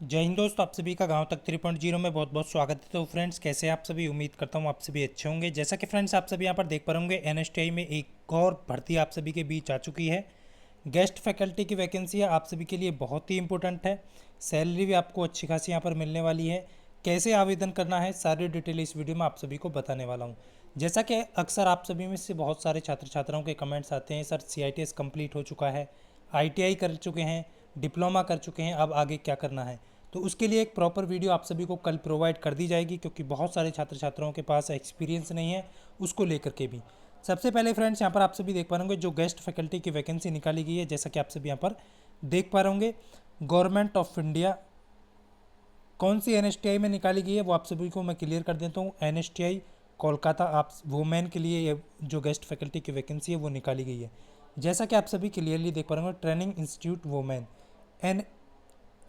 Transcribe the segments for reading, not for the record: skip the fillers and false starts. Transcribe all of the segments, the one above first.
जय हिंद दोस्त, आप सभी का गांव तक 3.0 में बहुत बहुत स्वागत है। तो फ्रेंड्स, कैसे आप सभी? उम्मीद करता हूं आप सभी अच्छे होंगे। जैसा कि फ्रेंड्स आप सभी यहां पर देख पा रहे होंगे, एनएसटीआई में एक और भर्ती आप सभी के बीच आ चुकी है। गेस्ट फैकल्टी की वैकेंसी है, आप सभी के लिए बहुत ही इंपॉर्टेंट है। सैलरी भी आपको अच्छी खासी यहाँ पर मिलने वाली है। कैसे आवेदन करना है, सारी डिटेल इस वीडियो में आप सभी को बताने वाला हूँ। जैसा कि अक्सर आप सभी में से बहुत सारे छात्र छात्राओं के कमेंट्स आते हैं, सर CITS कंप्लीट हो चुका है, ITI कर चुके हैं, डिप्लोमा कर चुके हैं, अब आगे क्या करना है। तो उसके लिए एक प्रॉपर वीडियो आप सभी को कल प्रोवाइड कर दी जाएगी, क्योंकि बहुत सारे छात्र छात्राओं के पास एक्सपीरियंस नहीं है उसको लेकर के भी। सबसे पहले फ्रेंड्स, यहाँ पर आप सभी देख पा रहे होंगे जो गेस्ट फैकल्टी की वैकेंसी निकाली गई है, जैसा कि आप सभी यहाँ पर देख पा रहे होंगे। गवर्नमेंट ऑफ इंडिया कौन सी NSTI में निकाली गई है वो आप सभी को मैं क्लियर कर देता हूँ। NSTI कोलकाता आप वुमेन के लिए ये जो गेस्ट फैकल्टी की वैकेंसी है वो निकाली गई है। जैसा कि आप सभी क्लियरली देख पा रहे होंगे, ट्रेनिंग इंस्टीट्यूट वुमेन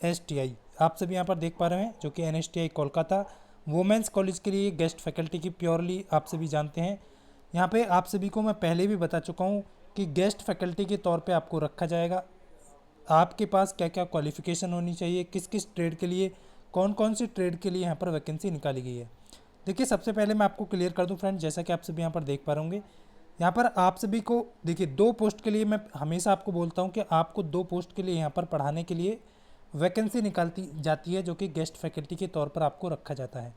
NSTI आप सभी यहाँ पर देख पा रहे हैं, जो कि NSTI कोलकाता वुमेंस कॉलेज के लिए गेस्ट फैकल्टी की प्योरली आप सभी जानते हैं। यहाँ पे आप सभी को मैं पहले भी बता चुका हूँ कि गेस्ट फैकल्टी के तौर पे आपको रखा जाएगा। आपके पास क्या क्या क्वालिफिकेशन होनी चाहिए, किस किस ट्रेड के लिए, कौन कौन सी ट्रेड के लिए यहाँ पर वैकेंसी निकाली गई है। देखिए, सबसे पहले मैं आपको क्लियर कर दूँ फ्रेंड, जैसा कि आप सभी यहाँ पर देख पा रहे होंगे, यहाँ पर आप सभी को देखिए 2 पोस्ट के लिए मैं हमेशा आपको बोलता हूँ कि आपको 2 पोस्ट के लिए यहाँ पर पढ़ाने के लिए वैकेंसी निकालती जाती है, जो कि गेस्ट फैकल्टी के तौर पर आपको रखा जाता है।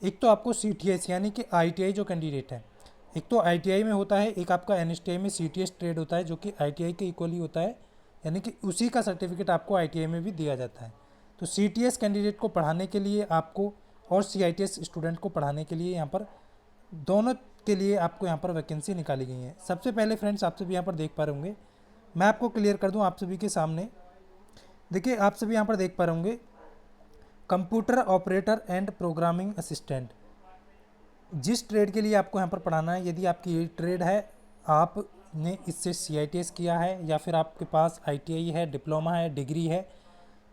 एक तो आपको CTS यानी कि ITI जो कैंडिडेट है, एक तो ITI में होता है, एक आपका NSTI में CTS ट्रेड होता है, जो कि ITI के इक्वली होता है, यानी कि उसी का सर्टिफिकेट आपको ITI में भी दिया जाता है। तो CTS कैंडिडेट को पढ़ाने के लिए आपको और CITS स्टूडेंट को पढ़ाने के लिए यहाँ पर दोनों के लिए आपको यहाँ पर वैकेंसी निकाली गई है। सबसे पहले फ्रेंड्स, आप सभी यहाँ पर देख पा रहे होंगे, मैं आपको क्लियर कर दूँ आप सभी के सामने। देखिए, आप सभी यहाँ पर देख पा रहे होंगे, computer operator and programming assistant, जिस ट्रेड के लिए आपको यहाँ पर पढ़ाना है, यदि आपकी ये ट्रेड है, आपने इससे CITS किया है या फिर आपके पास ITI है, डिप्लोमा है, डिग्री है,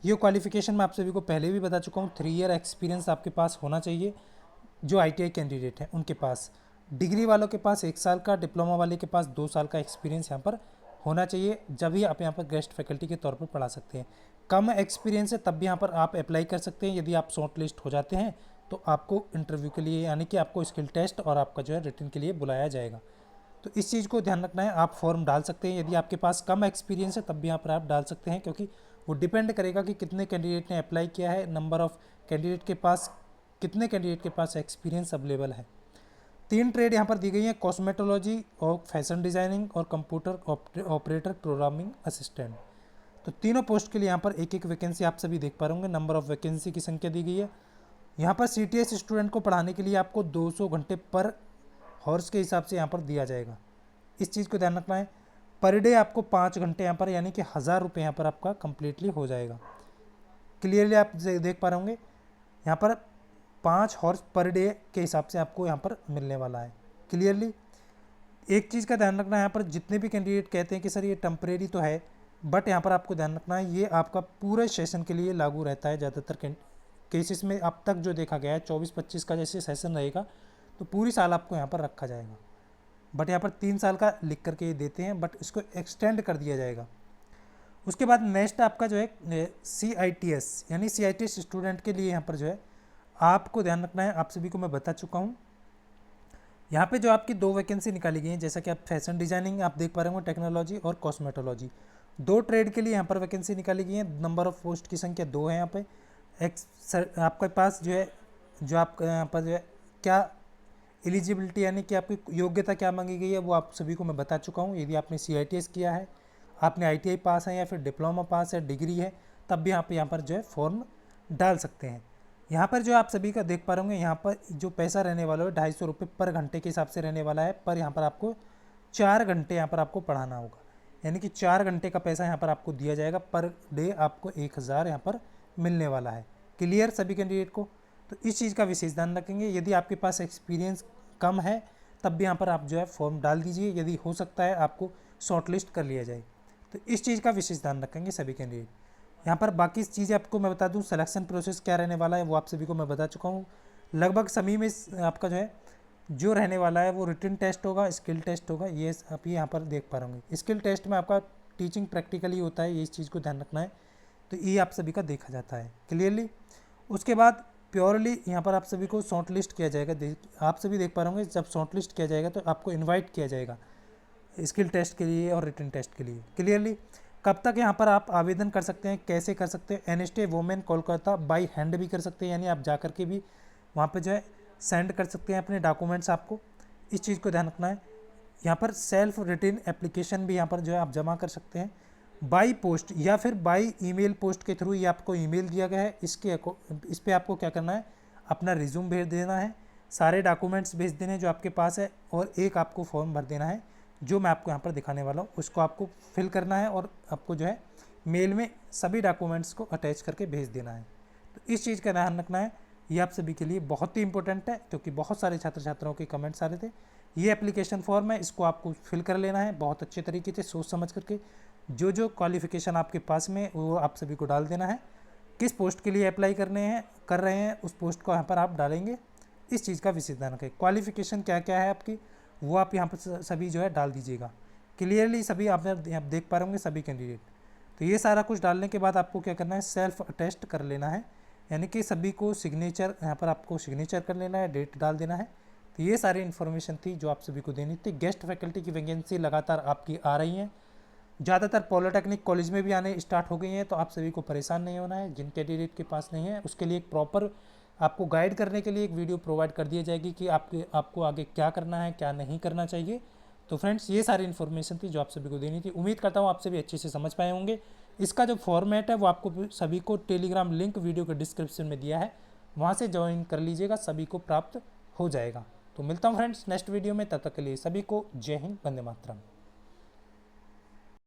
ये क्वालिफिकेशन मैं आप सभी को पहले भी बता चुका हूँ। 3 ईयर एक्सपीरियंस आपके पास होना चाहिए जो ITI कैंडिडेट हैं उनके पास। डिग्री वालों के पास 1 साल का, डिप्लोमा वाले के पास 2 साल का एक्सपीरियंस यहाँ पर होना चाहिए, जब ही आप यहाँ पर गेस्ट फैकल्टी के तौर पर पढ़ा सकते हैं। कम एक्सपीरियंस है तब भी यहाँ पर आप अप्लाई कर सकते हैं। यदि आप शॉर्ट लिस्ट हो जाते हैं तो आपको इंटरव्यू के लिए, यानी कि आपको स्किल टेस्ट और आपका जो है रिटन के लिए बुलाया जाएगा। तो इस चीज़ को ध्यान रखना है। आप फॉर्म डाल सकते हैं, यदि आपके पास कम एक्सपीरियंस है तब भी यहाँ पर आप डाल सकते हैं, क्योंकि वो डिपेंड करेगा कि कितने कैंडिडेट ने अप्लाई किया है, नंबर ऑफ़ कैंडिडेट के पास, कितने कैंडिडेट के पास एक्सपीरियंस अवेलेबल है। 3 ट्रेड यहाँ पर दी गई हैं, कॉस्मेटोलॉजी और फैशन डिज़ाइनिंग और कंप्यूटर ऑपरेटर प्रोग्रामिंग असिस्टेंट। तो तीनों पोस्ट के लिए यहाँ पर एक एक वैकेंसी आप सभी देख पा रहे होंगे। नंबर ऑफ़ वैकेंसी की संख्या दी गई है। यहाँ पर CTS स्टूडेंट को पढ़ाने के लिए आपको 200 घंटे पर हॉर्स के हिसाब से यहाँ पर दिया जाएगा। इस चीज़ को ध्यान रखना है। पर डे आपको 5 घंटे यहाँ पर, यानी कि 1000 रुपये यहाँ पर आपका कम्प्लीटली हो जाएगा। क्लियरली आप देख पा रहे होंगे, यहाँ पर 5 हॉर्स पर डे के हिसाब से आपको यहाँ पर मिलने वाला है। क्लियरली एक चीज़ का ध्यान रखना है, यहाँ पर जितने भी कैंडिडेट कहते हैं कि सर ये टेम्परेरी तो है, बट यहाँ पर आपको ध्यान रखना है ये आपका पूरे सेशन के लिए लागू रहता है। ज़्यादातर केसेस में अब तक जो देखा गया है, 24-25 का जैसे सेशन रहेगा तो पूरी साल आपको यहाँ पर रखा जाएगा। बट यहाँ पर 3 साल का लिख करके ये देते हैं, बट इसको एक्सटेंड कर दिया जाएगा। उसके बाद नेक्स्ट आपका जो है CITS, यानी CITS स्टूडेंट के लिए यहाँ पर जो है आपको ध्यान रखना है। आप सभी को मैं बता चुका हूँ, यहाँ पे जो आपकी 2 वैकेंसी निकाली गई हैं, जैसा कि आप फैशन डिजाइनिंग आप देख पा रहे होंगे, टेक्नोलॉजी और कॉस्मेटोलॉजी, 2 ट्रेड के लिए यहाँ पर वैकेंसी निकाली गई है। नंबर ऑफ पोस्ट की संख्या 2 है। यहाँ पे आपके पास जो है, जो आपका यहाँ पर जो है क्या एलिजिबिलिटी, यानी कि आपकी योग्यता क्या मांगी गई है, वो आप सभी को मैं बता चुका हूँ। यदि आपने CITS किया है, आपने ITI पास है या फिर डिप्लोमा पास है, डिग्री है, तब भी आप यहाँ पर जो है फॉर्म डाल सकते हैं। यहाँ पर जो आप सभी का देख पा रहे होंगे, यहाँ पर जो पैसा रहने वाला है 250 रुपये पर घंटे के हिसाब से रहने वाला है। पर यहाँ पर आपको 4 घंटे यहाँ पर आपको पढ़ाना होगा, यानी कि 4 घंटे का पैसा यहाँ पर आपको दिया जाएगा। पर डे आपको 1000 यहाँ पर मिलने वाला है। क्लियर सभी कैंडिडेट को? तो इस चीज़ का विशेष ध्यान रखेंगे। यदि आपके पास एक्सपीरियंस कम है तब भी यहाँ पर आप जो है फॉर्म डाल दीजिए, यदि हो सकता है आपको शॉर्टलिस्ट कर लिया जाए। तो इस चीज़ का विशेष ध्यान रखेंगे सभी कैंडिडेट। यहाँ पर बाकी चीज़ें आपको मैं बता दूँ, सिलेक्शन प्रोसेस क्या रहने वाला है वो आप सभी को मैं बता चुका हूँ। लगभग सभी में आपका जो है जो रहने वाला है वो रिटन टेस्ट होगा, स्किल टेस्ट होगा। ये आप यहाँ पर देख पा रहे होंगे। स्किल टेस्ट में आपका टीचिंग प्रैक्टिकली होता है, ये इस चीज़ को ध्यान रखना है। तो ये आप सभी का देखा जाता है क्लियरली। उसके बाद प्योरली यहाँ पर आप सभी को शॉर्ट लिस्ट किया जाएगा। आप सभी देख पा रहे होंगे, जब शॉर्ट लिस्ट किया जाएगा तो आपको इन्वाइट किया जाएगा स्किल टेस्ट के लिए और रिटन टेस्ट के लिए क्लियरली। कब तक यहाँ पर आप आवेदन कर सकते हैं, कैसे कर सकते हैं? NSTA women Kolkata by hand भी कर सकते हैं, यानी आप जा कर के भी वहाँ पे जो है सेंड कर सकते हैं अपने डॉक्यूमेंट्स। आपको इस चीज़ को ध्यान रखना है। यहाँ पर सेल्फ रिटन एप्लीकेशन भी यहाँ पर जो है आप जमा कर सकते हैं बाई पोस्ट या फिर बाई ईमेल पोस्ट के थ्रू। ये आपको ईमेल दिया गया है, इस पर आपको क्या करना है, अपना रिज्यूम भेज देना है, सारे डॉक्यूमेंट्स भेज देने हैं जो आपके पास है, और एक आपको फॉर्म भर देना है जो मैं आपको यहाँ पर दिखाने वाला हूँ। उसको आपको फिल करना है और आपको जो है मेल में सभी डॉक्यूमेंट्स को अटैच करके भेज देना है। तो इस चीज़ का ध्यान रखना है, ये आप सभी के लिए बहुत ही इंपॉर्टेंट है, क्योंकि बहुत सारे छात्र छात्राओं के कमेंट्स आ रहे थे। ये एप्लीकेशन फॉर्म है, इसको आपको फिल कर लेना है बहुत अच्छे तरीके से, सोच समझ करके। जो जो क्वालिफिकेशन आपके पास में वो आप सभी को डाल देना है। किस पोस्ट के लिए अप्लाई कर रहे हैं उस पोस्ट को यहाँ पर आप डालेंगे। इस चीज़ का विशेष ध्यान रखें। क्वालिफिकेशन क्या क्या है आपकी, वो आप यहाँ पर सभी जो है डाल दीजिएगा क्लियरली। सभी आपने आप देख पा रहे होंगे सभी कैंडिडेट। तो ये सारा कुछ डालने के बाद आपको क्या करना है, सेल्फ अटेस्ट कर लेना है, यानी कि सभी को सिग्नेचर यहाँ पर आपको सिग्नेचर कर लेना है, डेट डाल देना है। तो ये सारी इन्फॉर्मेशन थी जो आप सभी को देनी थी। गेस्ट फैकल्टी की वैकेंसी लगातार आपकी आ रही हैं, ज़्यादातर पॉलिटेक्निक कॉलेज में भी आने स्टार्ट हो गई हैं। तो आप सभी को परेशान नहीं होना है। जिन कैंडिडेट के पास नहीं है उसके लिए एक प्रॉपर आपको गाइड करने के लिए एक वीडियो प्रोवाइड कर दी जाएगी कि आपको आगे क्या करना है, क्या नहीं करना चाहिए। तो फ्रेंड्स, ये सारी इन्फॉर्मेशन थी जो आप सभी को देनी थी। उम्मीद करता हूँ आप सभी अच्छे से समझ पाए होंगे। इसका जो फॉर्मेट है वो आपको सभी को टेलीग्राम लिंक वीडियो के डिस्क्रिप्शन में दिया है, वहाँ से ज्वाइन कर लीजिएगा, सभी को प्राप्त हो जाएगा। तो मिलता हूँ फ्रेंड्स नेक्स्ट वीडियो में, तब तक के लिए सभी को जय हिंद, वंदे मातरम।